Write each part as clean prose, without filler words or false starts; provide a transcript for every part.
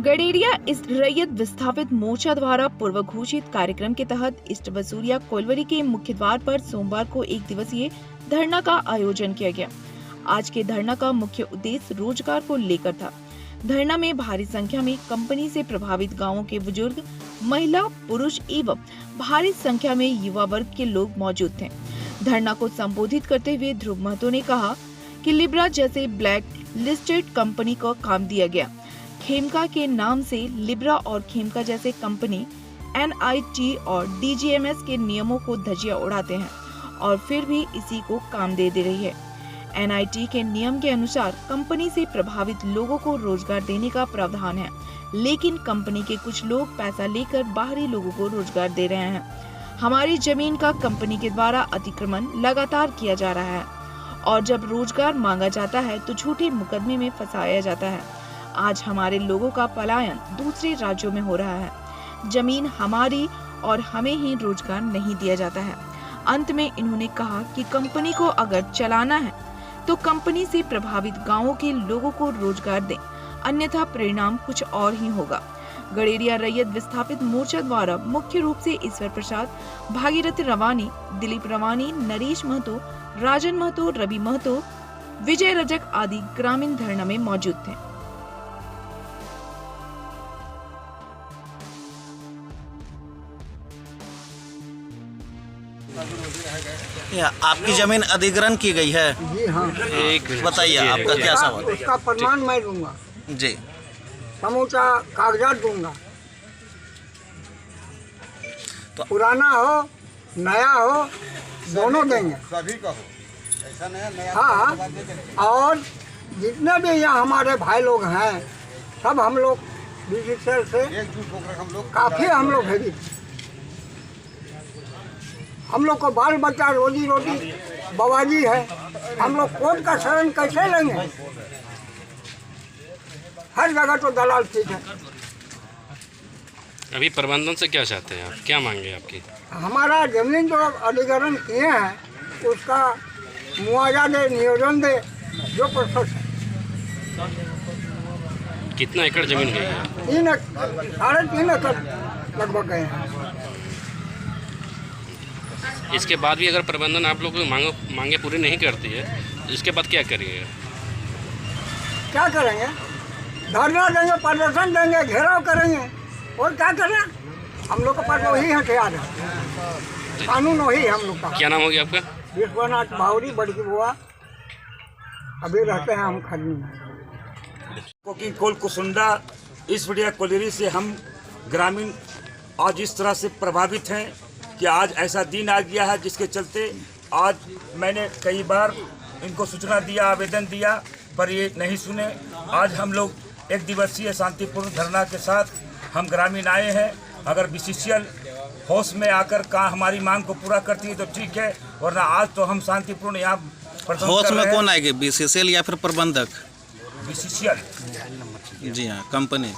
गडेरिया रैयत विस्थापित मोर्चा द्वारा पूर्व घोषित कार्यक्रम के तहत ईस्ट वसूलिया कोलवरी के मुख्य द्वार पर सोमवार को 1 दिवसीय धरना का आयोजन किया गया। आज के धरना का मुख्य उद्देश्य रोजगार को लेकर था। धरना में भारी संख्या में कंपनी से प्रभावित गांवों के बुजुर्ग, महिला, पुरुष एवं भारी संख्या में युवा वर्ग के लोग मौजूद थे। धरना को संबोधित करते हुए ध्रुव महतो ने कहा कि लिब्रा जैसे ब्लैक लिस्टेड कंपनी को काम दिया गया। खेमका के नाम से लिब्रा और खेमका जैसे कंपनी NIT और DGMS के नियमों को धज्जियां उड़ाते हैं और फिर भी इसी को काम दे रही है। NIT के नियम के अनुसार कंपनी से प्रभावित लोगों को रोजगार देने का प्रावधान है, लेकिन कंपनी के कुछ लोग पैसा लेकर बाहरी लोगों को रोजगार दे रहे हैं। हमारी जमीन का कंपनी के द्वारा अतिक्रमण लगातार किया जा रहा है और जब रोजगार मांगा जाता है तो झूठे मुकदमे में फंसाया जाता है। आज हमारे लोगों का पलायन दूसरे राज्यों में हो रहा है। जमीन हमारी और हमें ही रोजगार नहीं दिया जाता है। अंत में इन्होंने कहा कि कंपनी को अगर चलाना है तो कंपनी से प्रभावित गांवों के लोगों को रोजगार दें, अन्यथा परिणाम कुछ और ही होगा। गडेरिया रैयत विस्थापित मोर्चा द्वारा मुख्य रूप से ईश्वर प्रसाद, भागीरथ रवानी, दिलीप रवानी, नरेश महतो, राजन महतो, रवि महतो, विजय रजक आदि ग्रामीण धरना में मौजूद थे। आपकी जमीन अधिग्रहण की गई है? जी हाँ। एक बताइए आपका क्या सवाल? उसका प्रमाण मैं दूंगा जी। समूचा कागजात दूंगा। तो पुराना हो नया हो दोनों देंगे, सभी का हो, ऐसा नया हाँ। और जितने भी यहाँ हमारे भाई लोग हैं सब हम लोग डिजिटल से एकजुट होकर हम लोग काफी हम लोग है। हम लोग को बाल बच्चा रोजी रोटी बवाजी है। हम लोग कोर्ट का शरण कैसे लेंगे? हर जगह तो दलाल ठीक है। अभी प्रबंधन से क्या चाहते हैं आप? क्या मांगे आपकी? हमारा जमीन जो अधिग्रहण किए हैं उसका मुआवजा दे, नियोजन दे, जो प्रोसेस है। कितना एकड़ जमीन गई है? 3.5 एकड़ लगभग गए हैं। इसके बाद भी अगर प्रबंधन आप लोग मांगे पूरी नहीं करती है, इसके बाद क्या करिएगा? क्या करेंगे? धरना देंगे, प्रदर्शन देंगे, घेराव करेंगे और क्या करें? हम लोग के पास वही हथियार है, कानून वही है हम लोग का। क्या नाम हो गया आपका? विश्वनाथ भावरी, बड़की बुआ। अभी रहते हैं हम खड़नी में। कोकी कोल कुसुंडा इस बढ़िया कोलेरी से हम ग्रामीण आज इस तरह से प्रभावित हैं कि आज ऐसा दिन आ गया है जिसके चलते आज मैंने कई बार इनको सूचना दिया, आवेदन दिया, पर ये नहीं सुने। आज हम लोग 1 दिवसीय शांतिपूर्ण धरना के साथ हम ग्रामीण आए हैं। अगर BCCL होश में आकर कहाँ हमारी मांग को पूरा करती है तो ठीक है, वरना आज तो हम शांतिपूर्ण यहाँ प्रदर्शन होश कर रहे में हैं। कौन आएगी? BCCL या फिर प्रबंधक? BCCL। जी हाँ, कंपनी।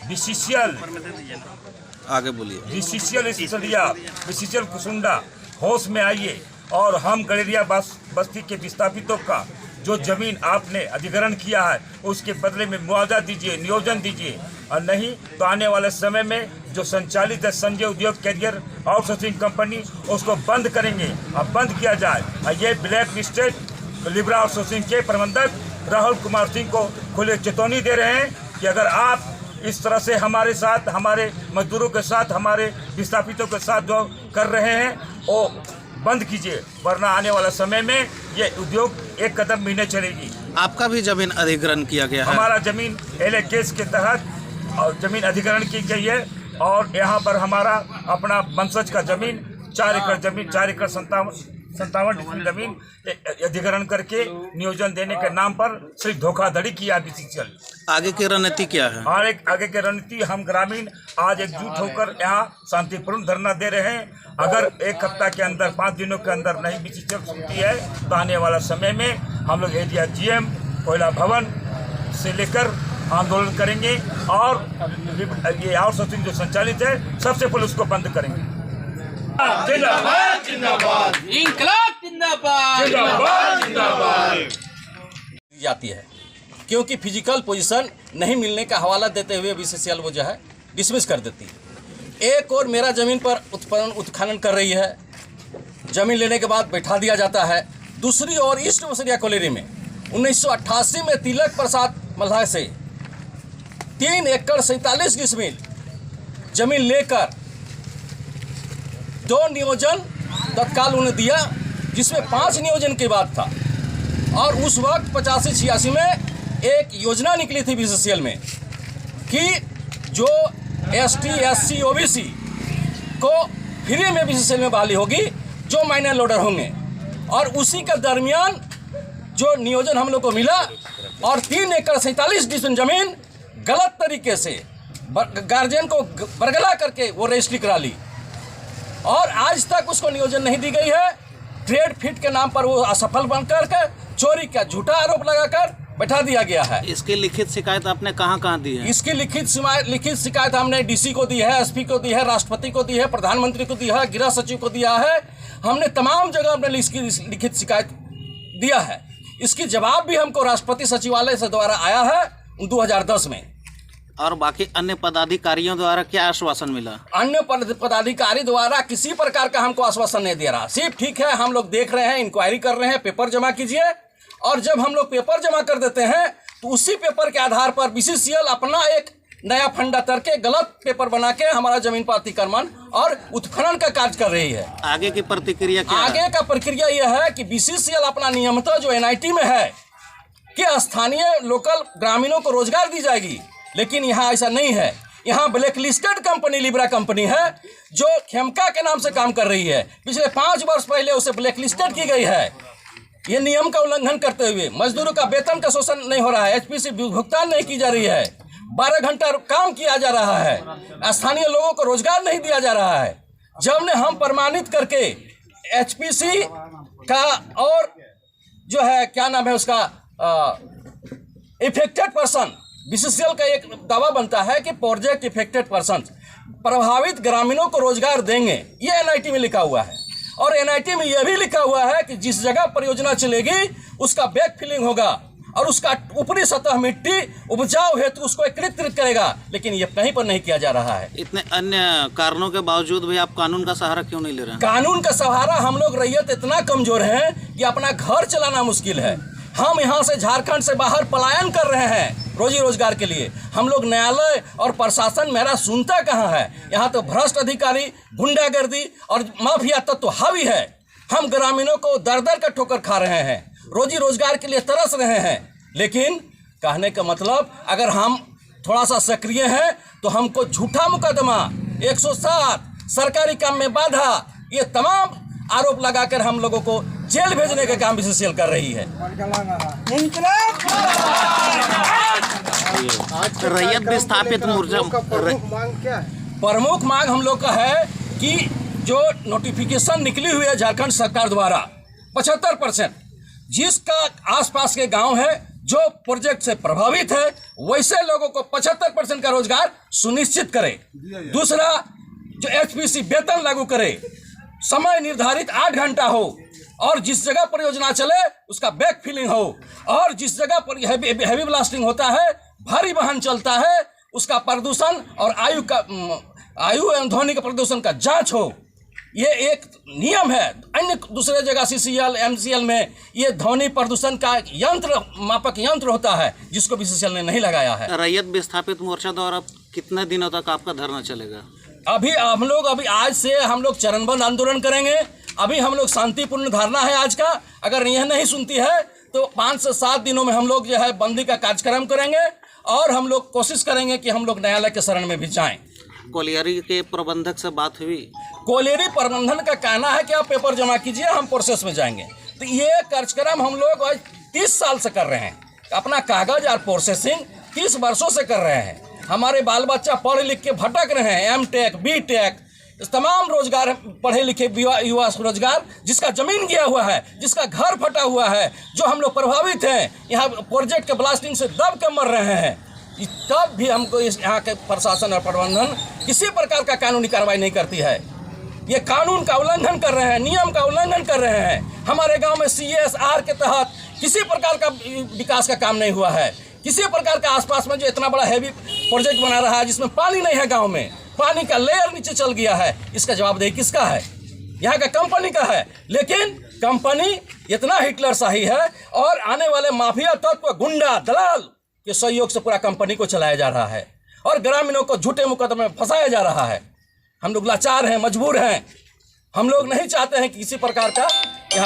BCCL आगे बोलिए। BCCL कुसुंडा होश में आइए और हम गडेरिया बस्ती के विस्थापितों का जो जमीन आपने अधिग्रहण किया है उसके बदले में मुआवजा दीजिए, नियोजन दीजिए, और नहीं तो आने वाले समय में जो संचालित है संजय उद्योग कैरियर आउटसोर्सिंग कंपनी उसको बंद करेंगे और बंद किया जाए। और ये ब्लैक लिस्टेड लिब्रा आउटसोर्सिंग के प्रबंधक राहुल कुमार सिंह को खुले चेतावनी दे रहे हैं कि अगर आप इस तरह से हमारे साथ, हमारे मजदूरों के साथ, हमारे विस्थापितों के साथ जो कर रहे हैं वो बंद कीजिए, वरना आने वाला समय में ये उद्योग एक कदम भी नहीं चलेगी। आपका भी जमीन अधिग्रहण किया गया है? हमारा जमीन LA केस के तहत और जमीन अधिग्रहण की गई है और यहाँ पर हमारा अपना वंशज का जमीन 4 एकड़ जमीन, 4 एकड़ 57 जमीन अधिग्रहण करके नियोजन देने के नाम पर सिर्फ धोखाधड़ी किया BCCL। आगे की रणनीति क्या है? और आगे की रणनीति हम ग्रामीण आज एकजुट होकर यहाँ शांतिपूर्ण धरना दे रहे हैं। अगर 1 हफ्ता के अंदर, 5 दिनों के अंदर नहीं BCCL सुनती है तो आने वाला समय में हम लोग एरिया GM कोयला भवन से लेकर आंदोलन करेंगे और ये आउटसोर्सिंग जो संचालित है सबसे पहले उसको बंद करेंगे। जिंदाबाद जिंदाबाद, इंकलाब जिंदाबाद, जिंदाबाद जिंदाबाद जाती है। क्योंकि फिजिकल पोजीशन नहीं मिलने का हवाला देते हुए बीसीसीएल वो जो है डिसमिस कर देती है। एक और मेरा ज़मीन पर उत्खनन कर रही है, ज़मीन लेने के बाद बैठा दिया जाता है। दूसरी ओर ईस्ट बसरिया कोलेरी में 1988 में तिलक प्रसाद मल्हार से 3 एकड़ 47 डिसमिल जमीन लेकर 2 नियोजन तत्काल उन्हें दिया, जिसमें 5 नियोजन के बाद था। और उस वक्त 85-86 में एक योजना निकली थी बीसीसीएल में कि जो एसटी, एससी, ओबीसी को फ्री में बीसीसीएल में बहाली होगी जो माइनर लोडर होंगे। और उसी के दरमियान जो नियोजन हम लोग को मिला और 3 एकड़ 47 डिसमिल जमीन गलत तरीके से गार्जियन को बरगला करके वो रजिस्ट्री करा ली और आज तक उसको नियोजन नहीं दी गई है। ट्रेड फिट के नाम पर वो असफल बनकर के चोरी का झूठा आरोप लगाकर बैठा दिया गया है। इसकी लिखित शिकायत आपने कहाँ दी है? इसकी लिखित शिकायत हमने डीसी को दी है, एसपी को दी है, राष्ट्रपति को दी है, प्रधानमंत्री को दी है, गृह सचिव को दिया है। हमने तमाम जगह अपने इसकी लिखित शिकायत दिया है। इसकी जवाब भी हमको राष्ट्रपति सचिवालय से द्वारा आया है 2010 में। और बाकी अन्य पदाधिकारियों द्वारा क्या आश्वासन मिला? अन्य पदाधिकारी द्वारा किसी प्रकार का हमको आश्वासन नहीं दे रहा। सिर्फ ठीक है, हम लोग देख रहे हैं, इंक्वायरी कर रहे हैं, पेपर जमा कीजिए। और जब हम लोग पेपर जमा कर देते हैं तो उसी पेपर के आधार पर बीसीसीएल अपना एक नया फंडा करके गलत पेपर बना के हमारा जमीन पर अतिक्रमण और उत्खनन का कार्य कर रही है। आगे की प्रतिक्रिया क्या है? आगे का प्रक्रिया यह है कि बीसीसीएल अपना नियमतः जो एनआईटी में है कि स्थानीय लोकल ग्रामीणों को रोजगार दी जाएगी, लेकिन यहाँ ऐसा नहीं है। यहाँ black listed company Libra company है जो खेमका के नाम से काम कर रही है। पिछले 5 वर्ष पहले उसे ब्लैक लिस्टेड की गई है। ये नियम का उल्लंघन करते हुए मजदूरों का वेतन का शोषण नहीं हो रहा है, एचपीसी भुगतान नहीं की जा रही है, 12 घंटा काम किया जा रहा है, स्थानीय लोगों को रोजगार नहीं दिया जा रहा है। जब ने हम प्रमाणित करके एचपीसी का और जो है क्या नाम है उसका इफेक्टेड पर्सन, बीसीसीएल का एक दावा बनता है कि प्रोजेक्ट इफेक्टेड पर्सन प्रभावित ग्रामीणों को रोजगार देंगे, ये एनआईटी में लिखा हुआ है। और एनआईटी में यह भी लिखा हुआ है कि जिस जगह परियोजना चलेगी उसका बैक फिलिंग होगा और उसका ऊपरी सतह मिट्टी उपजाऊ हेतु उसको एकत्रित करेगा, लेकिन ये कहीं पर नहीं किया जा रहा है। इतने अन्य कारणों के बावजूद भी आप कानून का सहारा क्यों नहीं ले रहे हैं? कानून का सहारा हम लोग रैयत इतना कमजोर है कि अपना घर चलाना मुश्किल है। हम यहाँ से झारखंड से बाहर पलायन कर रहे हैं रोजी रोजगार के लिए। हम लोग न्यायालय और प्रशासन मेरा सुनता कहाँ है। यहाँ तो भ्रष्ट अधिकारी, गुंडागर्दी और माफिया तत्व हावी है। हम ग्रामीणों को दर दर का ठोकर खा रहे हैं, रोजी रोजगार के लिए तरस रहे हैं। लेकिन कहने का मतलब अगर हम थोड़ा सा सक्रिय हैं तो हमको झूठा मुकदमा, 107 सरकारी काम में बाधा, ये तमाम आरोप लगाकर हम लोगों को जेल भेजने का काम बीसीसीएल कर रही है। रैयत विस्थापित मोर्चा प्रमुख मांग हम लोग का है कि जो नोटिफिकेशन निकली हुई है झारखंड सरकार द्वारा 75% जिसका आसपास के गांव है जो प्रोजेक्ट से प्रभावित है वैसे लोगों को 75% का रोजगार सुनिश्चित करे। दूसरा, जो एचपीसी वेतन लागू करे, समय निर्धारित 8 घंटा हो और जिस जगह परियोजना चले उसका बैक फिलिंग हो, और जिस जगह पर हैवी ब्लास्टिंग होता है, भारी वाहन चलता है, उसका प्रदूषण और आयु एवं ध्वनि का प्रदूषण का जांच हो। ये एक नियम है। अन्य दूसरे जगह सीसीएल, एमसीएल में ये ध्वनि प्रदूषण का यंत्र, मापक यंत्र होता है जिसको बीसीसीएल ने नहीं लगाया है। रैयत विस्थापित मोर्चा द्वारा कितने दिनों तक आपका धरना चलेगा? अभी आज से हम लोग चरणबद्ध आंदोलन करेंगे। अभी हम लोग शांतिपूर्ण धारणा है आज का। अगर यह नहीं सुनती है तो 5 से 7 दिनों में हम लोग जो है बंदी का कार्यक्रम करेंगे और हम लोग कोशिश करेंगे कि हम लोग न्यायालय के शरण में भी जाएं। कोलियरी के प्रबंधक से बात हुई? कोलियरी प्रबंधन का कहना है कि आप पेपर जमा कीजिए, हम प्रोसेस में जाएंगे। तो ये कार्यक्रम हम लोग आज 30 साल से कर रहे हैं। अपना कागज और प्रोसेसिंग 30 वर्षों से कर रहे हैं। हमारे बाल बच्चा पढ़ लिख के भटक रहे हैं, एमटेक, बीटेक, तमाम रोजगार, पढ़े लिखे युवा रोजगार, जिसका जमीन गया हुआ है, जिसका घर फटा हुआ है, जो हम लोग प्रभावित हैं, यहाँ प्रोजेक्ट के ब्लास्टिंग से दब के मर रहे हैं। तब भी हमको यहाँ के प्रशासन और प्रबंधन किसी प्रकार का कानूनी कार्रवाई नहीं करती है। ये कानून का उल्लंघन कर रहे हैं, नियम का उल्लंघन कर रहे हैं। हमारे गांव में CSR के तहत किसी प्रकार का विकास का काम नहीं हुआ है। किसी प्रकार का आसपास में जो इतना बड़ा हैवी प्रोजेक्ट बना रहा है जिसमें पानी नहीं है, गांव में पानी का लेयर नीचे चल गया है, इसका जवाबदेही किसका है? यहाँ का कंपनी का है। लेकिन कंपनी इतना हिटलरशाही है और आने वाले माफिया तत्व, गुंडा, दलाल के सहयोग से पूरा कंपनी को चलाया जा रहा है और ग्रामीणों को झूठे मुकदमे में फंसाया जा रहा है। हम लोग लाचार हैं, मजबूर हैं। हम लोग नहीं चाहते हैं कि किसी प्रकार का यहाँ